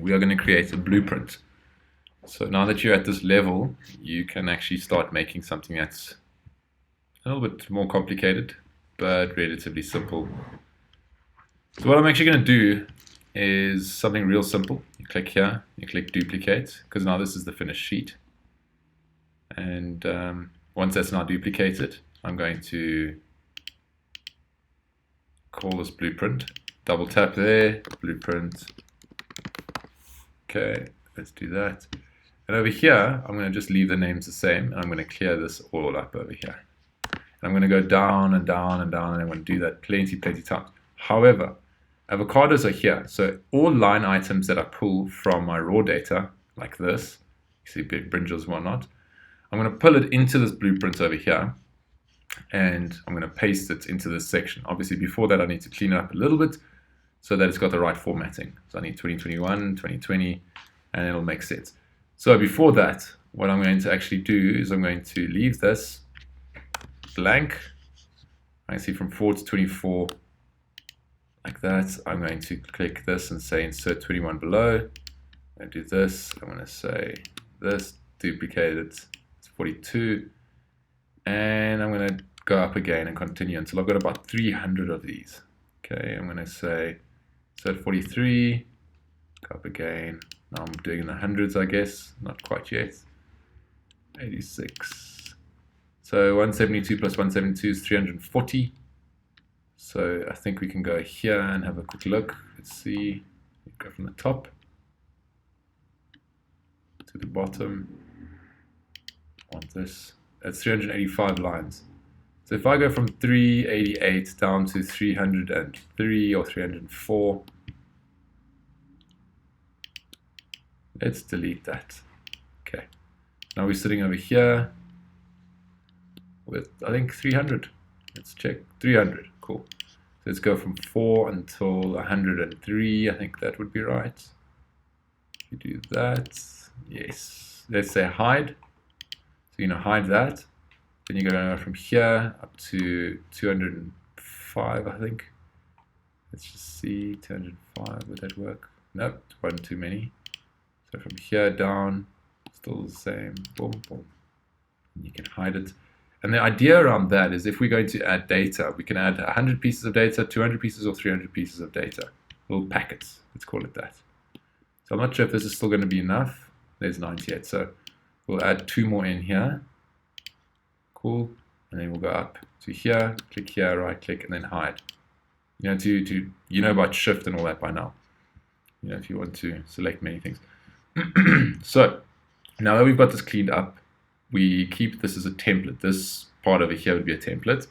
we are going to create a blueprint. So now that you're at this level, you can actually start making something that's a little bit more complicated, but relatively simple. So what I'm actually going to do is something real simple. You click here, you click duplicate, because now this is the finished sheet. And once that's now duplicated, I'm going to call this blueprint. Double tap there, blueprint. Okay, let's do that. And over here, I'm going to just leave the names the same, and I'm going to clear this all up over here. And I'm going to go down and down and down, and I'm going to do that plenty times. However, avocados are here, so all line items that I pull from my raw data, like this, you see big brinjals and whatnot, I'm going to pull it into this blueprint over here, and I'm going to paste it into this section. Obviously, before that, I need to clean it up a little bit so that it's got the right formatting. So I need 2021, 2020, and it'll make sense. So before that, what I'm going to actually do is I'm going to leave this blank. I see from 4 to 24, like that. I'm going to click this and say insert 21 below. I'm going to do this. I'm going to say this, duplicate it, it's 42. And I'm going to go up again and continue until I've got about 300 of these. Okay, I'm going to say insert 43, go up again. Now I'm doing in the hundreds, I guess, not quite yet. 86. So 172 plus 172 is 340. So I think we can go here and have a quick look. Let's see. Go from the top to the bottom. On this, that's 385 lines. So if I go from 388 down to 303 or 304, let's delete that. Okay. Now we're sitting over here with, I think, 300. Let's check. 300. Cool. So let's go from 4 until 103. I think that would be right. You do that. Yes. Let's say hide. So you're going to hide that. Then you're going to go from here up to 205, I think. Let's just see. 205. Would that work? Nope. One too many. So from here down, still the same, boom, boom. You can hide it. And the idea around that is if we're going to add data, we can add 100 pieces of data, 200 pieces, or 300 pieces of data. Little packets, let's call it that. So I'm not sure if this is still going to be enough. There's 98, so we'll add 2 more in here. Cool. And then we'll go up to here, click here, right click, and then hide. You know, you know about shift and all that by now. You know, if you want to select many things. So now that we've got this cleaned up, we keep this as a template. This part over here would be a template.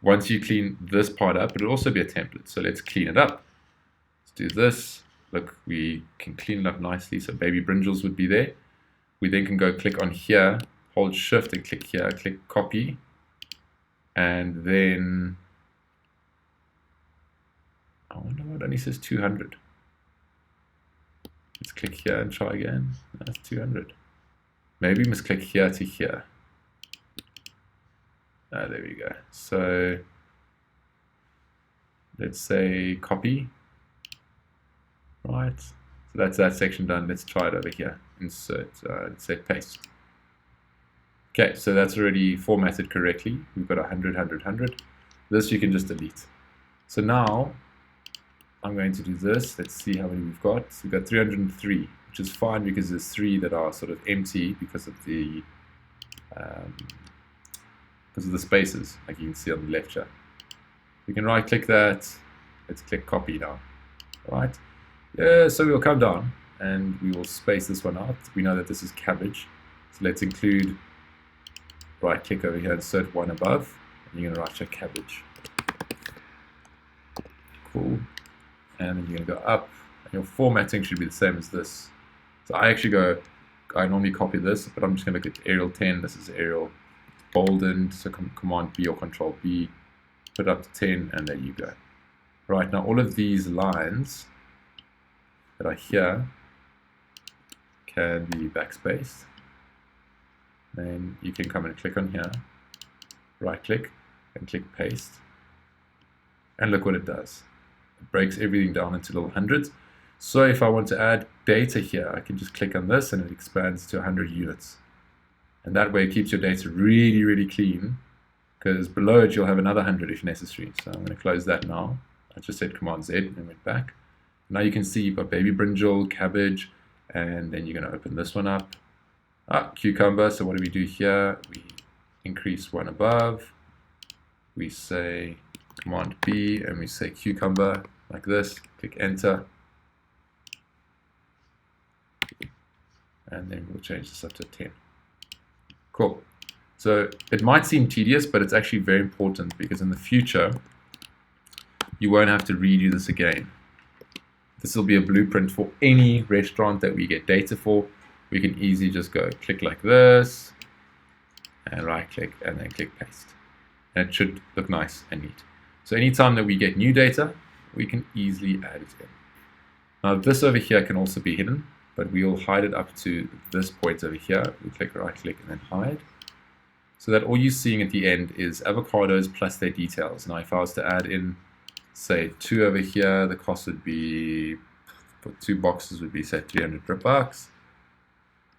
Once you clean this part up, it'll also be a template. So let's clean it up. Let's do this. Look, we can clean it up nicely. So baby brinjals would be there. We then can go click on here, hold shift and click here, click copy. And then, I wonder why it only says 200. Let's click here and try again. That's 200. Maybe we must click here to here. Ah, there we go. So let's say copy. Right. So that's that section done. Let's try it over here. Insert, let's say paste. Okay, so that's already formatted correctly. We've got 100, 100, 100. This you can just delete. So now I'm going to do this. Let's see how many we've got. So we've got 303, which is fine because there's 3 that are sort of empty because of the spaces, like you can see on the left here. We can right click that. Let's click copy now. All right. Yeah, so we'll come down and we will space this one out. We know that this is cabbage. So let's include, right click over here, insert one above, and you're going to write your cabbage. Cool. And then you're going to go up, and your formatting should be the same as this. So I normally copy this, but I'm just going to look at Arial 10. This is Arial boldened, so Command B or Control B, put it up to 10, and there you go. Right, now all of these lines that are here can be backspaced. Then you can come and click on here, right click, and click paste. And look what it does. It breaks everything down into little hundreds. So if I want to add data here, I can just click on this and it expands to 100 units. And that way it keeps your data really, really clean, because below it you'll have another 100 if necessary. So I'm going to close that now. I just said Command Z and went back. Now you can see you've got baby brinjal, cabbage, and then you're going to open this one up. Cucumber. So what do we do here? We increase one above. We say Command B and we say cucumber like this. Click enter. And then we'll change this up to 10. Cool. So it might seem tedious, but it's actually very important, because in the future, you won't have to redo this again. This will be a blueprint for any restaurant that we get data for. We can easily just go click like this, and right click, and then click paste. And it should look nice and neat. So anytime that we get new data, we can easily add it in. Now this over here can also be hidden, but we'll hide it up to this point over here. We click right click and then hide. So that all you're seeing at the end is avocados plus their details. Now if I was to add in, say, 2 over here, the cost would be, for 2 boxes would be, say, 300 bucks.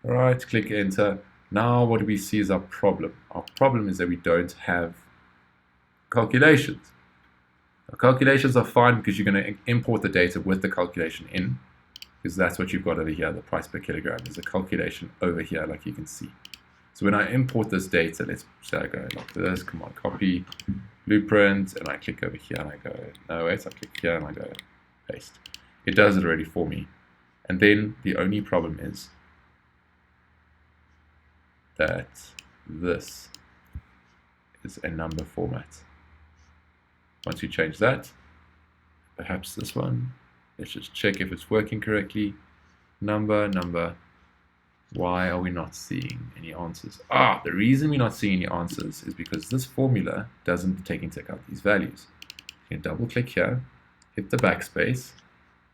All right, click enter. Now what do we see is our problem. Our problem is that we don't have calculations. Our calculations are fine because you're going to import the data with the calculation in, because that's what you've got over here, the price per kilogram. There's a calculation over here, like you can see. So when I import this data, let's say I go like this, Command copy, blueprint, and I click over here and I go, no wait, I click here and I go paste. It does it already for me. And then the only problem is that this is a number format. Once you change that, perhaps this one, let's just check if it's working correctly. Number. Why are we not seeing any answers? The reason we're not seeing any answers is because this formula doesn't take into account these values. You can double click here, hit the backspace,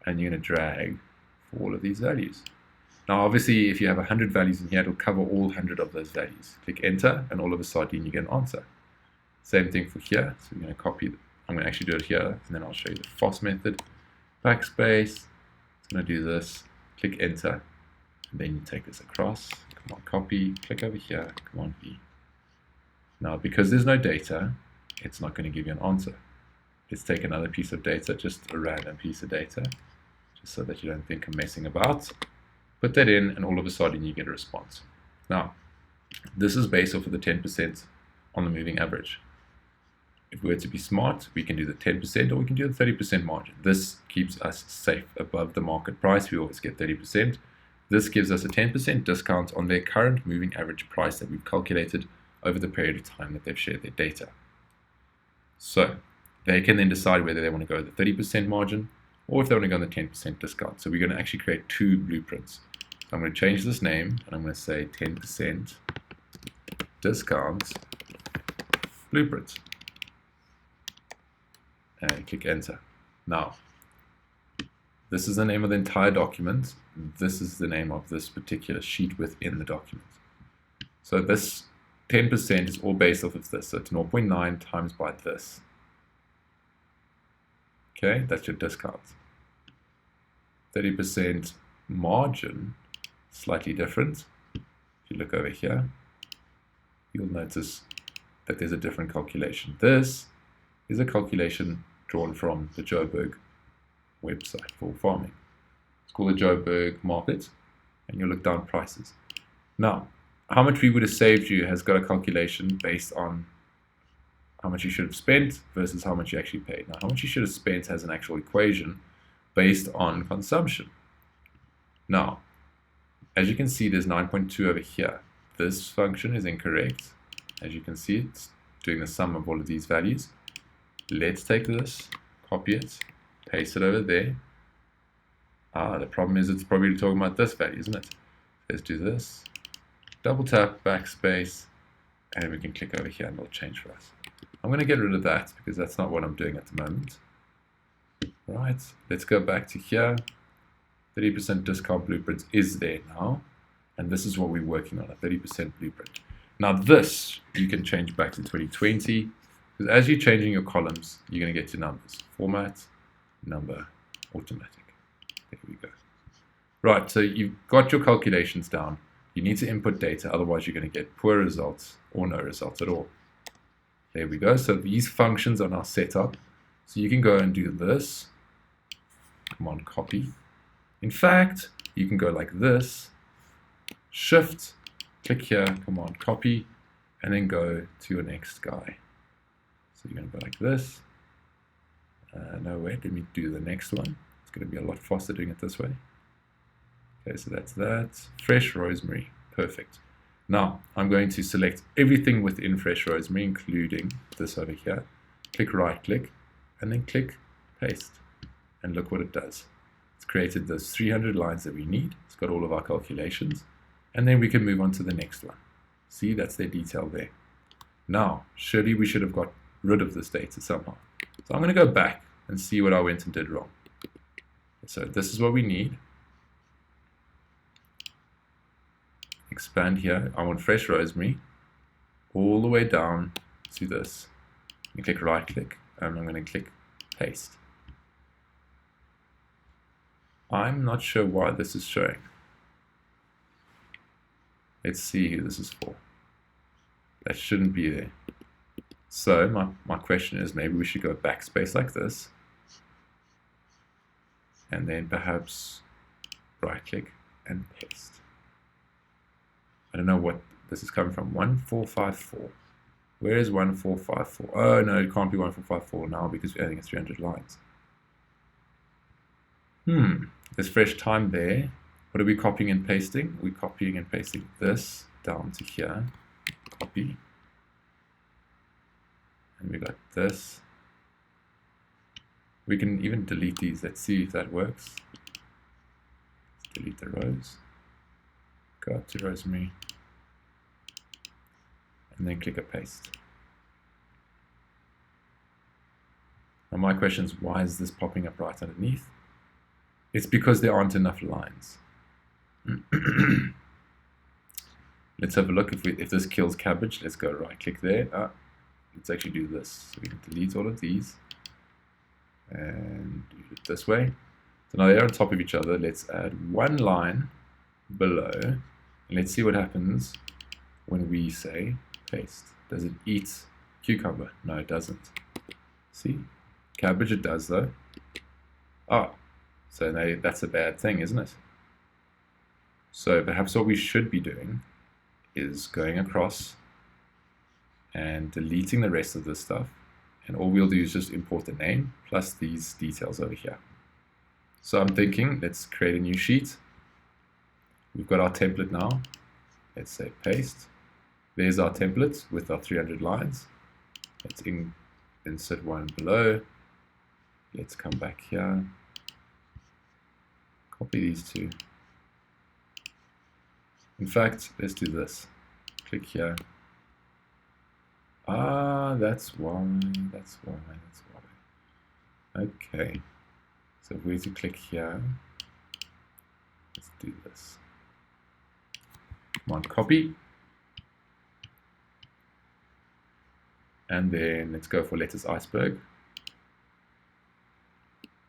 and you're going to drag for all of these values. Now obviously if you have 100 values in here, it'll cover all 100 of those values. Click enter and all of a sudden you get an answer. Same thing for here. So we're going to copy, I'm going to actually do it here, and then I'll show you the FOSS method. Backspace, it's going to do this, click enter. And then you take this across, Command copy, click over here, Command V. Now because there's no data, it's not going to give you an answer. Let's take another piece of data, just a random piece of data, just so that you don't think I'm messing about. Put that in and all of a sudden you get a response. Now, this is based off of the 10% on the moving average. If we were to be smart, we can do the 10% or we can do the 30% margin. This keeps us safe above the market price. We always get 30%. This gives us a 10% discount on their current moving average price that we've calculated over the period of time that they've shared their data. So they can then decide whether they want to go the 30% margin or if they want to go on the 10% discount. So we're going to actually create 2 blueprints. So I'm going to change this name and I'm going to say 10% discount blueprint. And click enter. Now, this is the name of the entire document. This is the name of this particular sheet within the document. So this 10% is all based off of this. So it's 0.9 times by this. Okay, that's your discount. 30% margin, slightly different. If you look over here, you'll notice that there's a different calculation. This is a calculation drawn from the Joburg website for farming. It's called the Joburg market, and you'll look down prices. Now, how much we would have saved you has got a calculation based on how much you should have spent versus how much you actually paid. Now, how much you should have spent has an actual equation based on consumption. Now, as you can see, there's 9.2 over here. This function is incorrect. As you can see, it's doing the sum of all of these values. Let's take this, copy it, paste it over there. The problem is it's probably talking about this value, isn't it? Let's do this. Double tap, backspace, and we can click over here and it'll change for us. I'm going to get rid of that because that's not what I'm doing at the moment. Right, let's go back to here. 30% discount blueprint is there now. And this is what we're working on, a 30% blueprint. Now this, you can change back to 2020. Because as you're changing your columns, you're going to get to numbers. Format, number, automatic. There we go. Right, so you've got your calculations down. You need to input data, otherwise you're going to get poor results or no results at all. There we go. So these functions are now set up. So you can go and do this. Command copy. In fact, you can go like this. Shift, click here, command copy, and then go to your next guy. So you're going to go like this. No, wait, let me do the next one. It's going to be a lot faster doing it this way. Okay, so that's that. Fresh rosemary. Perfect. Now, I'm going to select everything within fresh rosemary, including this over here. Click right click, and then click paste. And look what it does. It's created those 300 lines that we need. It's got all of our calculations. And then we can move on to the next one. See, that's their detail there. Now, surely we should have got rid of this data somehow. So I'm going to go back and see what I went and did wrong. So this is what we need. Expand here. I want fresh rosemary all the way down to this. You click right click, and I'm going to click paste. I'm not sure why this is showing. Let's see who this is for. That shouldn't be there. So my question is, maybe we should go backspace like this, and then perhaps right click and paste. I don't know what this is coming from. 1454. Where is 1454? Oh no, it can't be 1454 now because we're adding 300 lines. There's fresh time there. What are we copying and pasting? We're copying and pasting this down to here. Copy. And we got this. We can even delete these. Let's see if that works. Let's delete the rows. Go up to rosemary. And then click a paste. Now my question is, why is this popping up right underneath? It's because there aren't enough lines. Let's have a look if this kills cabbage. Let's go right click there. Let's actually do this. So we can delete all of these and do it this way. So now they're on top of each other. Let's add one line below, and let's see what happens when we say paste. Does it eat cucumber? No, it doesn't. See, cabbage it does though. Oh, so that's a bad thing, isn't it? So perhaps what we should be doing is going across and deleting the rest of this stuff, and all we'll do is just import the name plus these details over here. So I'm thinking, let's create a new sheet. We've got our template now. Let's say paste. There's our template with our 300 lines. Let's insert one below. Let's come back here. Copy these two. In fact, let's do this. Click here. That's why. Okay. So if we were to click here, let's do this. Command copy. And then let's go for lettuce iceberg.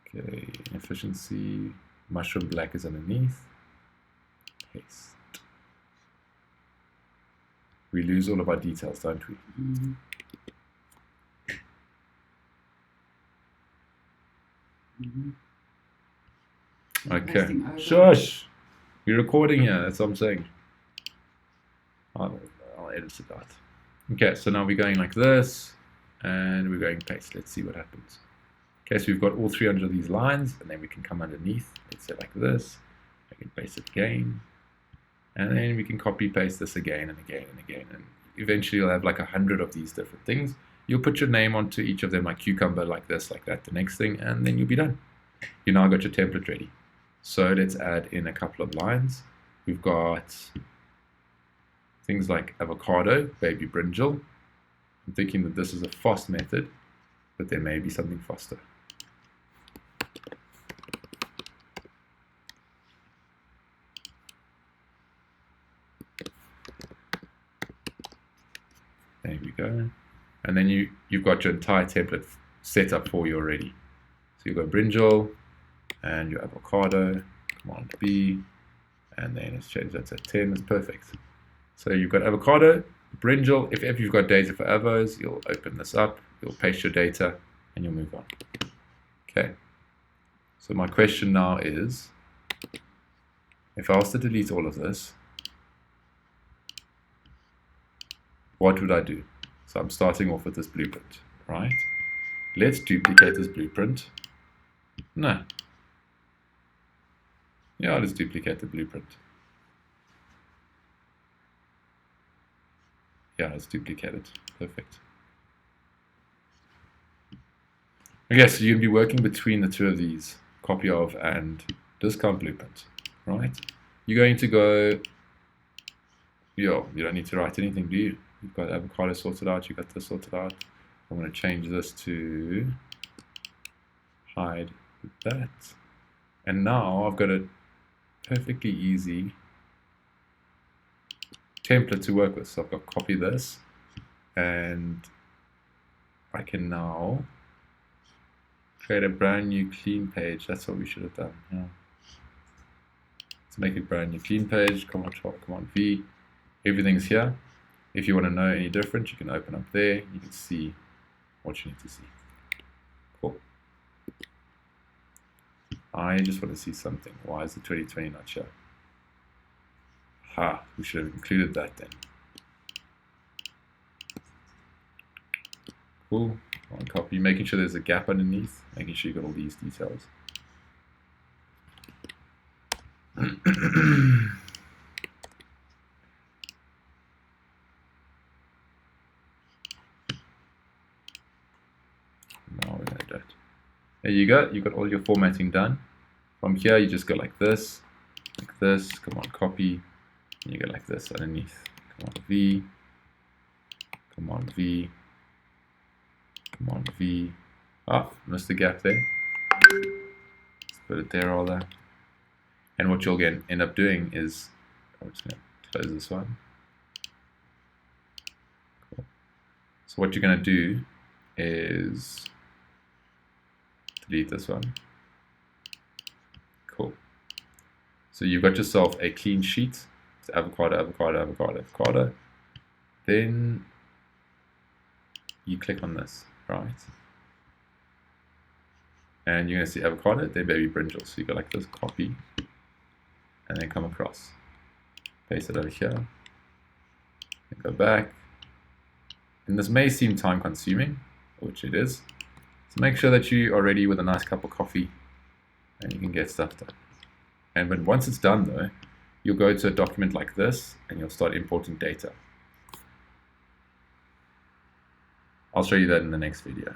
Okay, efficiency. Mushroom black is underneath. Paste. We lose all of our details, don't we? Okay. Shush! We're recording here, that's what I'm saying. I'll edit it out. Okay, so now we're going like this, and we're going paste. Let's see what happens. Okay, so we've got all 300 of these lines, and then we can come underneath. Let's say like this. I can paste it again. And then we can copy paste this again and again and again. And eventually you'll have like 100 of these different things. You'll put your name onto each of them, like cucumber, like this, like that, the next thing, and then you'll be done. You now got your template ready. So let's add in a couple of lines. We've got things like avocado, baby brinjal. I'm thinking that this is a fast method, but there may be something faster. There we go. And then you've got your entire template set up for you already. So you go brinjal, and your avocado, Command B, and then let's change that to 10. It's perfect. So you've got avocado, brinjal. If you've got data for avos, you'll open this up, you'll paste your data, and you'll move on. Okay. So my question now is, if I was to delete all of this, what would I do? So I'm starting off with this blueprint, right? Let's duplicate this blueprint. No. Yeah, let's duplicate the blueprint. Yeah, let's duplicate it. Perfect. Okay, so you'll be working between the two of these, copy of and discount blueprint, right? You're going to go, you don't need to write anything, do you? You've got avocado sorted out, you've got this sorted out. I'm going to change this to hide that. And now I've got a perfectly easy template to work with. So I've got copy this, and I can now create a brand new clean page. That's what we should have done. Yeah. Let's make a brand new clean page. Command V. Everything's here. If you want to know any different, you can open up there. You can see what you need to see. Cool. I just want to see something. Why is the 2020 not show? Ha, we should have included that then. Cool. One copy, making sure there's a gap underneath, making sure you got all these details. Now we're going to do it. There you go. You've got all your formatting done. From here, you just go like this, Command copy, and you go like this underneath. Command V, Command V, Command V. Ah, missed the gap there. Let's put it there, all that. And what you'll end up doing is, I'm just going to close this one. Cool. So what you're going to do is delete this one. Cool. So you've got yourself a clean sheet. It's avocado, avocado, avocado, avocado. Then you click on this, right? And you're going to see avocado, then baby brinjal. So you go like this, copy, and then come across. Paste it over here. And go back. And this may seem time consuming, which it is. So make sure that you are ready with a nice cup of coffee and you can get stuff done. And when once it's done though, you'll go to a document like this and you'll start importing data. I'll show you that in the next video.